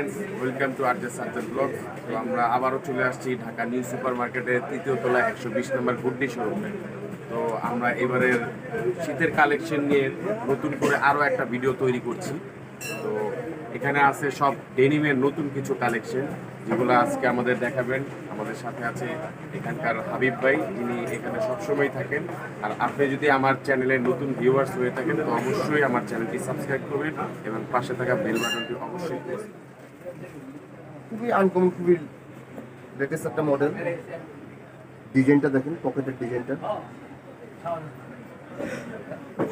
Friends, welcome to RJ Sajjad blog. তো আমরা আবারও চলে আসছি ঢাকা নিউ সুপার মার্কেটের তৃতীয় তলা 120 নম্বর গুড্ডি শোরুমে। তো আমরা এবারের শীতের কালেকশন নিয়ে নতুন করে আরও একটা ভিডিও তৈরি করছি। তো এখানে আছে সব ডেনিমের নতুন কিছু কালেকশন, যেগুলো আজকে আমাদের দেখাবেন। আমাদের সাথে আছে এখানকার হাবিব ভাই, যিনি এখানে সবসময় থাকেন। আর আপনি যদি আমার চ্যানেলের নতুন ভিউয়ার্স হয়ে থাকেন, তো অবশ্যই আমার চ্যানেলটি সাবস্ক্রাইব করবেন এবং পাশে থাকা বেল বাটনটি অবশ্যই প্রেস করবেন। খুবই আনকমন, খুবই লেটেস্ট একটা মডেল। ডিজাইনটা দেখেন, পকেটের ডিজাইনটা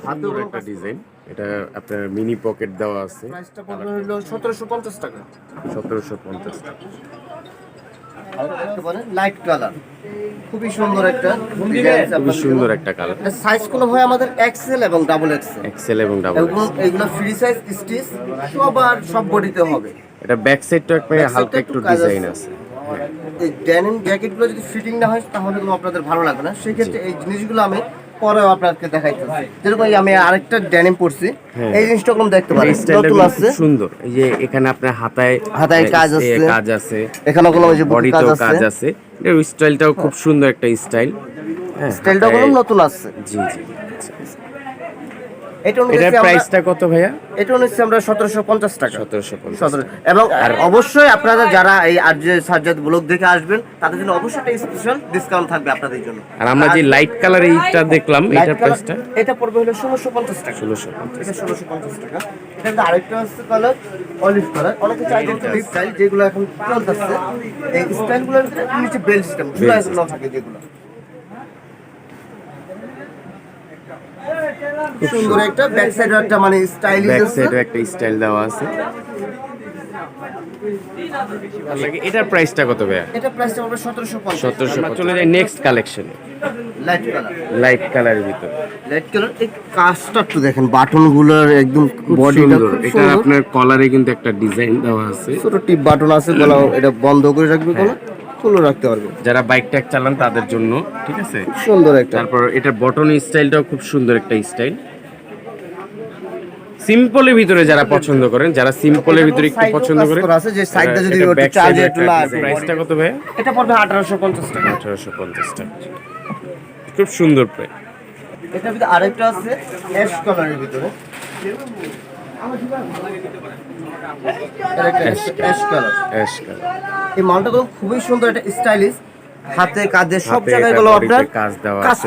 সুন্দর একটা ডিজাইন। এটা আপনার মিনি পকেট দেওয়া আছে। প্রাইসটা পড়বে হলো 1750 টাকা। 1750 টাকা। আর দেখতে পারেন লাইট কালার, খুবই সুন্দর একটা ডিজাইন। খুবই সুন্দর একটা কালার। এটা সাইজ গুলো হয় আমাদের এক্সেল এবং ডাবল এক্সেল। এক্সেল এবং ডাবল এবং এগুলো ফ্রি সাইজ স্টিচ সবার সব বডিতে হবে। এটা ব্যাক সাইডটা একটু হালকা একটু ডিজাইন আছে। এই ডেনিম জ্যাকেটগুলো যদি ফিটিং না হয় তাহলে কিন্তু আপনাদের ভালো লাগবে না। সেই ক্ষেত্রে এই জিনিসগুলো আমি পরেও আপনাদেরকে দেখাইতেছি। যেরকম আমি আরেকটা ডেনিম পরছি, এই জিনিসটা কোন দেখতে পারেন, নতুন আছে, সুন্দর। এই যে এখানে আপনার হাতায় কাজ আছে, এখানে কোনো ওই যে বডিতেও কাজ আছে। এর স্টাইলটাও খুব সুন্দর একটা স্টাইল। হ্যাঁ, স্টাইলটাও কোনো নতুন আছে। জি জি। এটার প্রাইসটা কত ভাইয়া? এটা নিচ্ছি আমরা 1750 টাকা। 1750। এবং অবশ্যই আপনারা যারা এই আরজে সাজ্জাদ ব্লগ দেখে আসবেন, তাদের জন্য অবশ্যই একটা স্পেশাল ডিসকাউন্ট থাকবে আপনাদের জন্য। আর আমরা যে লাইট কালার এইটা দেখলাম, এটার প্রাইসটা এটা পড়বে হলো 1650 টাকা। 1650। এটা 1650 টাকা। এটা আরেকটা আছে কালার অলিভ কালার। অনেকে চাই যে লিপ স্টাইল, যেগুলো এখন চলতেছে, এই স্টাইলগুলোর ভিতরে নিচে বেল সিস্টেম ঝুলা এগুলো থাকে, যেগুলো সুন্দর একটা ব্যাক সাইডে একটা মানে স্টাইলিশ আছে। ব্যাক সাইডে একটা স্টাইল দেওয়া আছে। এটার প্রাইসটা কত ভাইয়া? এটা প্রাইসটা হবে 1750। 1750। চলে যায় নেক্সট কালেকশনে। Light colour. লাইট কালারের ভিতর লাইট কালার। এই কাজটা একটু দেখেন, বাটনগুলোর একদম বডিটা খুব এটা সুন্দর। আপনার কলারে কিন্তু একটা ডিজাইন দেওয়া আছে। ছোট টিপ বাটন আছে, গলা এটা বন্ধ করে রাখবে, কোনো খুলে রাখতে পারবে। যারা বাইক ট্যাগ চালান তাদের জন্য, ঠিক আছে। সুন্দর একটা। তারপর এটার বটন স্টাইলটাও খুব সুন্দর একটা স্টাইল। সিম্পলের ভিতরে যারা পছন্দ করেন, যারা সিম্পলের ভিতরে একটু পছন্দ করেন, আছে যে সাইডটা যদি ওটা চার্জে একটু না। প্রাইসটা কত ভাই? এটা পড়বে 1850 টাকা। 1850 টাকা। খুব সুন্দর প্রাইস। এটার ভিতরে আরেকটা আছে অ্যাশ কালারের ভিতরে। Ash colour. Ash colour. এই মালটা খুবই সুন্দর, একটা স্টাইলিশ। হাতে কাঁধে সব জায়গায় গুলো আপনার কাজ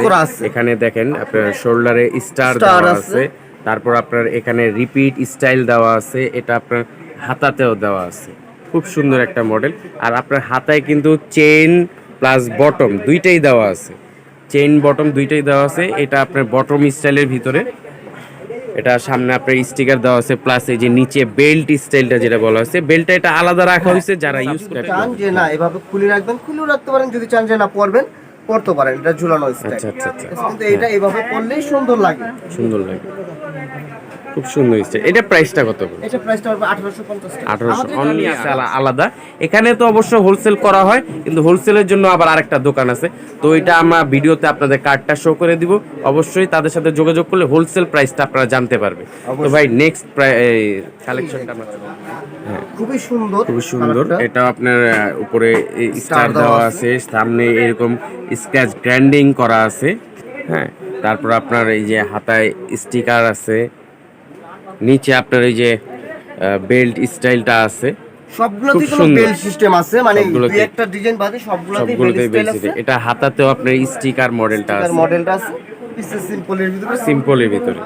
করা আছে। এখানে দেখেন আপনার শোল্ডারে স্টার দেওয়া আছে। তারপর আপনার এখানে রিপিট স্টাইল দেওয়া আছে। এটা আপনার হাতাতেও দেওয়া আছে। খুব সুন্দর একটা মডেল। আর আপনার হাতায় কিন্তু চেইন প্লাস বটম দুইটাই দেওয়া আছে। চেইন বটম দুইটাই দেওয়া আছে। এটা আপনার বটম স্টাইলের ভিতরে। এটা সামনে আপনার স্টিকার দেওয়া আছে, প্লাস এই যে নিচে বেল্ট স্টাইলটা যেটা বলা হয়েছে, বেল্টটা এটা আলাদা রাখা হয়েছে। যারা ইউজ করে চান যে না এভাবে খুলে রাখবেন, খুলেও রাখতে পারেন। যদি চান যে না পরবেন, পরতে পারেন। এটা ঝুলানো স্টাইল। আচ্ছা আচ্ছা আচ্ছা। কিন্তু এটা এভাবে পরলেই সুন্দর লাগে। সুন্দর লাগে, খুব সুন্দর স্টাইল। এটা প্রাইসটা কত? এটা প্রাইসটা হবে 1850 টাকা। 1800 অনলি আলাদা। এখানে তো অবশ্য হোলসেল করা হয়, কিন্তু হোলসেলের জন্য আবার আরেকটা দোকান আছে। তো এটা আমরা ভিডিওতে আপনাদের কার্ডটা শো করে দিব। অবশ্যই তাদের সাথে যোগাযোগ করলে হোলসেল প্রাইসটা আপনারা জানতে পারবেন। তো ভাই নেক্সট কালেকশনটা আমরা খুবই সুন্দর, খুবই সুন্দর। এটা আপনার উপরে স্টার দেওয়া আছে, সামনে এরকম স্ক্র্যাচ গ্র্যান্ডিং করা আছে। হ্যাঁ, তারপর আপনার এই যে হাতায় স্টিকার আছে, নিচে আপনার এই যে বেল্ট স্টাইলটা আছে। সবগুলোতেই কোনো বেল্ট সিস্টেম আছে, মানে দুই একটা ডিজাইন বাদে সবগুলোতেই বেল্ট স্টাইল আছে। এটা হাতাতেও আপনার স্টিকার মডেলটা আছে। মডেলটা আছে পিসে সিম্পলের ভিতরে। সিম্পলের ভিতরে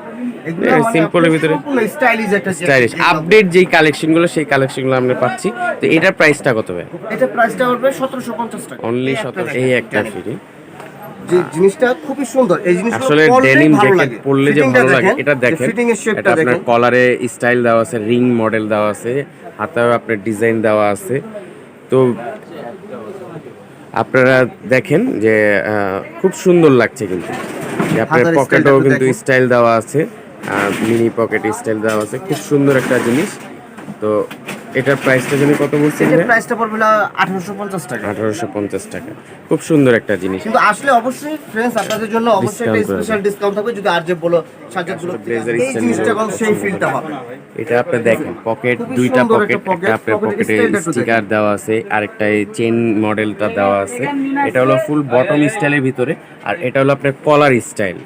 সিম্পলের ভিতরে স্টাইলিশ একটা স্টাইলিশ আপডেট যেই কালেকশনগুলো, সেই কালেকশনগুলো আমরা পাচ্ছি। তো এটার প্রাইসটা কত ভাই? এটা প্রাইসটা হবে 1750 টাকা। অনলি 17। এই একটা ফ্রি। যে জিনিসটা খুবই সুন্দর। এই জিনিসগুলো আসলে ডেনিম জ্যাকেট পরলে যে ভালো লাগে, এটা দেখেন। ফিটিং এর শেপটা এটা আপনার দেখেন, কলারে স্টাইল দেওয়া আছে, রিং মডেল দেওয়া আছে, হাতায়ও আপনার ডিজাইন দেওয়া আছে। তো আপনারা দেখেন যে খুব সুন্দর লাগছে। কিন্তু আপনার পকেটেও কিন্তু স্টাইল দেওয়া আছে, মিনি পকেট স্টাইল দেওয়া আছে। খুব সুন্দর একটা জিনিস। তো এটার প্রাইসটা জানি কত বলছেন? এটার প্রাইসটা পড়বে 1850 টাকা। 1850 টাকা। খুব সুন্দর একটা জিনিস। কিন্তু আসলে অবশ্যই ফ্রেন্ডস আপনাদের জন্য অবশ্যই একটা স্পেশাল ডিসকাউন্ট থাকবে যদি আর যে বলো সাজ্জাদ বলো এই জিনিসটা কোন সেই ফিলটা হবে। এটা আপনি দেখেন পকেট, দুইটা পকেট, একটা আপনার পকেটে স্টিকার দেওয়া আছে, আরেকটা এই চেইন মডেলটা দেওয়া আছে। এটা হলো ফুল বটম স্টাইলের ভিতরে, আর এটা হলো আপনার কলার স্টাইল।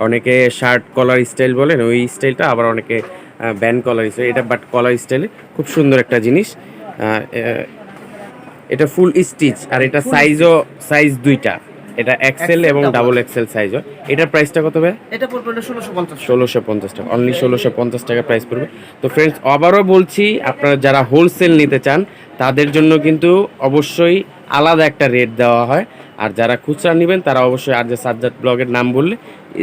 অনেকে শার্ট কলার স্টাইল বলেন ওই স্টাইলটা, আবার অনেকে ব্যান্ড কলার স্টাইল, এটা বাট কলার স্টাইলে খুব সুন্দর একটা জিনিস। এটা ফুল স্টিচ, আর এটা সাইজ দুইটা, এটা এক্সেল এবং ডাবল এক্সেল সাইজ হয়। এটার প্রাইসটা কত ভাই? এটা পড়বে 1650 1650 টাকা, অনলি 1650 টাকা প্রাইস পড়বে। তো ফ্রেন্ডস আবারও বলছি, আপনারা যারা হোলসেল নিতে চান তাদের জন্য কিন্তু অবশ্যই আলাদা একটা রেট দেওয়া হয়, আর যারা খুচরা নেবেন তারা অবশ্যই আর যে সাজ্জাদ ব্লগের নাম বললে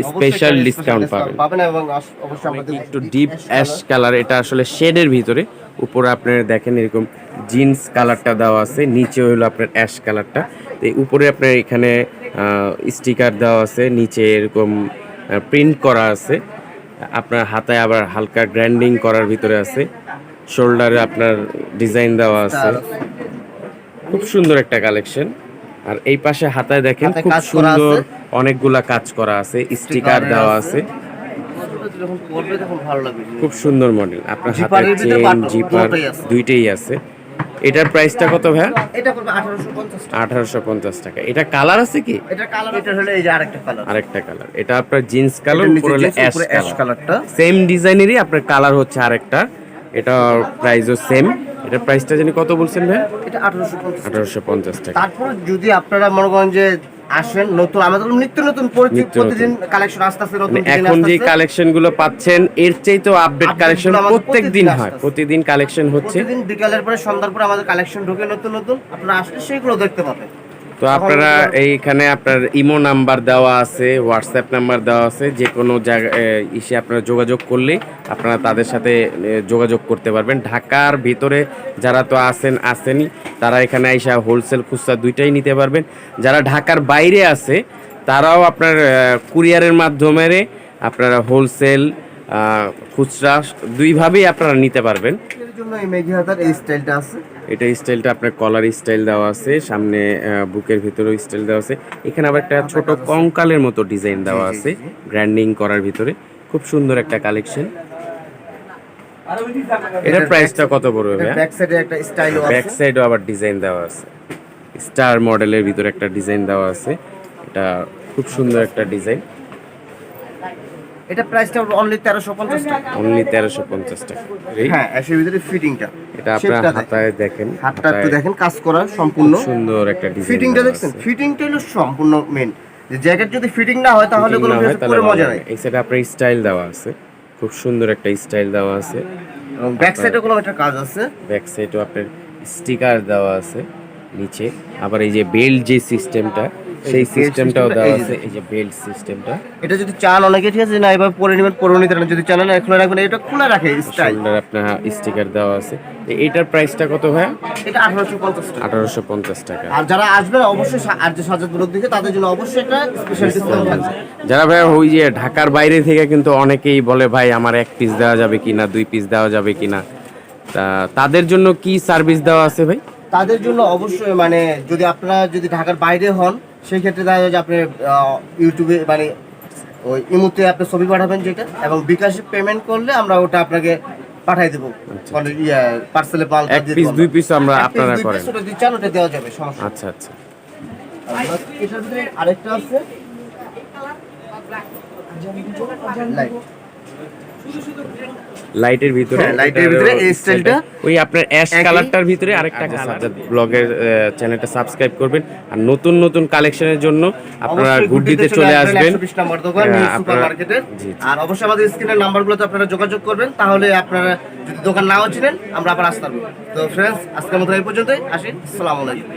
স্পেশাল ডিসকাউন্ট পাবেন। এবং অবশ্যই আমাদের একটু ডিপ অ্যাশ কালার, এটা আসলে শেডের ভিতরে, উপরে আপনারা দেখেন এরকম জিন্স কালারটা দেওয়া আছে, নিচে হলো আপনার অ্যাশ কালারটা। তো উপরে আপনার এখানে স্টিকার দেওয়া আছে, নিচে এরকম প্রিন্ট করা আছে, আপনার হাতায় আবার হালকা গ্র্যান্ডিং করার ভিতরে আছে, শোল্ডারে আপনার ডিজাইন দেওয়া আছে। খুব সুন্দর একটা কালেকশন। আর এই পাশে হাতায় দেখেন খুব সুন্দর অনেকগুলা কাজ করা আছে, স্টিকার দেওয়া আছে, যখন পরবে তখন ভালো লাগবে। খুব সুন্দর মডেল। আপনার হাতে চেইন জিপার দুইটাই আছে। এটার প্রাইসটা কত ভাই? এটা পড়বে 1850 টাকা। 1850 টাকা। এটা কালার আছে কি? এটা কালার, এটা হলো এই যে আরেকটা কালার। আরেকটা কালার, এটা আপনার জিন্স কালার, উপরে হলো অ্যাশ কালারটা। সেম ডিজাইনেরই আপনার কালার হচ্ছে আরেকটা, এটা প্রাইসও সেম। এটার প্রাইসটা জানি কত বলছেন ভাই? এটা 1850 টাকা। তারপর যদি আপনারা মনে করেন যে আসেন নতুন, আমাদের নিত্য নতুন প্রতিদিন কালেকশন আসতেছে, নতুন এখন যে কালেকশন গুলো পাচ্ছেন এর চাইতেও আপডেট কালেকশন প্রত্যেকদিন হয়, প্রতিদিন কালেকশন হচ্ছে। প্রতিদিন বিকালের পরে সন্ধ্যার পরে আমাদের কালেকশন ঢোকে নতুন নতুন, আপনারা আসলে সেইগুলো দেখতে পাবেন। তো আপনারা এইখানে আপনার ইমো নাম্বার দেওয়া আছে, হোয়াটসঅ্যাপ নাম্বার দেওয়া আছে, যে কোনো জায়গায় এসে আপনারা যোগাযোগ করলে আপনারা তাদের সাথে যোগাযোগ করতে পারবেন। ঢাকার ভিতরে যারা তো আসেনি তারা এখানে এসে হোলসেল খুচরা দুইটাই নিতে পারবেন। যারা ঢাকার বাইরে আছে তারাও আপনার কুরিয়ারের মাধ্যমে আপনারা হোলসেল খুচরা দুইভাবেই আপনারা নিতে পারবেন। এর জন্য এই মেঘি হাতার এই স্টাইলটা আছে, এটা স্টাইলটা আপনার কলার স্টাইল দেওয়া আছে, সামনে বুকের ভিতরেও স্টাইল দেওয়া আছে, এখানে আবার একটা ছোট কঙ্কালের মতো ডিজাইন দেওয়া আছে গ্র্যান্ডিং করার ভিতরে। খুব সুন্দর একটা কালেকশন। এটার প্রাইসটা কত পড়বে ভাই? ব্যাক সাইডে একটা স্টাইলও আছে, ব্যাক সাইডেও আবার ডিজাইন দেওয়া আছে, স্টার মডেলের ভিতরে একটা ডিজাইন দেওয়া আছে, এটা খুব সুন্দর একটা ডিজাইন। এটা প্রাইসটা অনলি 1350 টাকা। অনলি 1350 টাকা। হ্যাঁ, এর ভিতরে ফিটিংটা, এটা আপনার হাতায় দেখেন, হাতটা একটু দেখেন কাজ করা সম্পূর্ণ সুন্দর একটা ডিজাইন। ফিটিংটা দেখছেন, ফিটিংটা হলো সম্পূর্ণ মেন। যে জ্যাকেট যদি ফিটিং না হয় তাহলে কোনো পুরো মজা নাই। এই সাইডে আপনার স্টাইল দেওয়া আছে, খুব সুন্দর একটা স্টাইল দেওয়া আছে, এবং ব্যাক সাইডে কোনো একটা কাজ আছে, ব্যাক সাইডেও আপনার স্টিকার দেওয়া আছে নিচে। আবার এই যে বেল্ট যে সিস্টেমটা, সেই সিস্টেমটাও দেওয়া আছে, এই যে বেল্ট সিস্টেমটা। এটা যদি চান অনেকে, ঠিক আছে না, এবার পরে নেবেন, পরে নিতে পারেন। যদি চান না খোলা রাখবেন, এটা খোলা রাখে স্টাইল। শোল্ডার আপনার স্টিকার দেওয়া আছে। এটার প্রাইসটা কত ভাই? এটা 1850 টাকা। 1850 টাকা। আর যারা আসবে অবশ্যই আর যে সাজ্জাদ ব্লগ দেখে তাদের জন্য অবশ্যই একটা স্পেশাল ডিসকাউন্ট থাকবে। যারা ভাই ওই যে ঢাকার বাইরে থেকে কিন্তু অনেকেই বলে ভাই আমার 1 পিস দেওয়া যাবে কিনা, 2 পিস দেওয়া যাবে কিনা, তা তাদের জন্য কি সার্ভিস দেওয়া আছে ভাই? তাদের জন্য অবশ্যই মানে যদি আপনারা যদি ঢাকার বাইরে হন সেই ক্ষেত্রে দেখা যায় যে আপনি ইউটিউবে মানে ওই ইমুতে আপনি ছবি পাঠাবেন যেটা, এবং বিকাশে পেমেন্ট করলে আমরা ওটা আপনাকে পাঠিয়ে দেবো। মানে পার্সেলে মাল 1 পিস 2 পিস আমরা আপনারা করেন, ওটা যদি চান ওটা দেওয়া যাবে, সমস্যা। আচ্ছা আচ্ছা। এটার ভিতরে আরেকটা আছে লাইট, লাইটের ভিতরে, লাইটের ভিতরে এই স্টাইলটা ওই আপনার অ্যাশ কালারটার ভিতরে আরেকটা সাজ্জাদ ব্লগের চ্যানেলটা সাবস্ক্রাইব করবেন। আর নতুন নতুন কালেকশনের জন্য আপনারা গুড্ডিতে চলে আসবেন, 120 নম্বর দোকান নিউ সুপার মার্কেটের। আর অবশ্যই আমাদের স্ক্রিনের নাম্বারগুলোতে আপনারা যোগাযোগ করবেন, তাহলে আপনারা যদি দোকান নাও চিনেন আমরা আবার আসতে পারবো। তো ফ্রেন্ডস, আজকের মতো এই পর্যন্তই, আসি। আসসালামু আলাইকুম।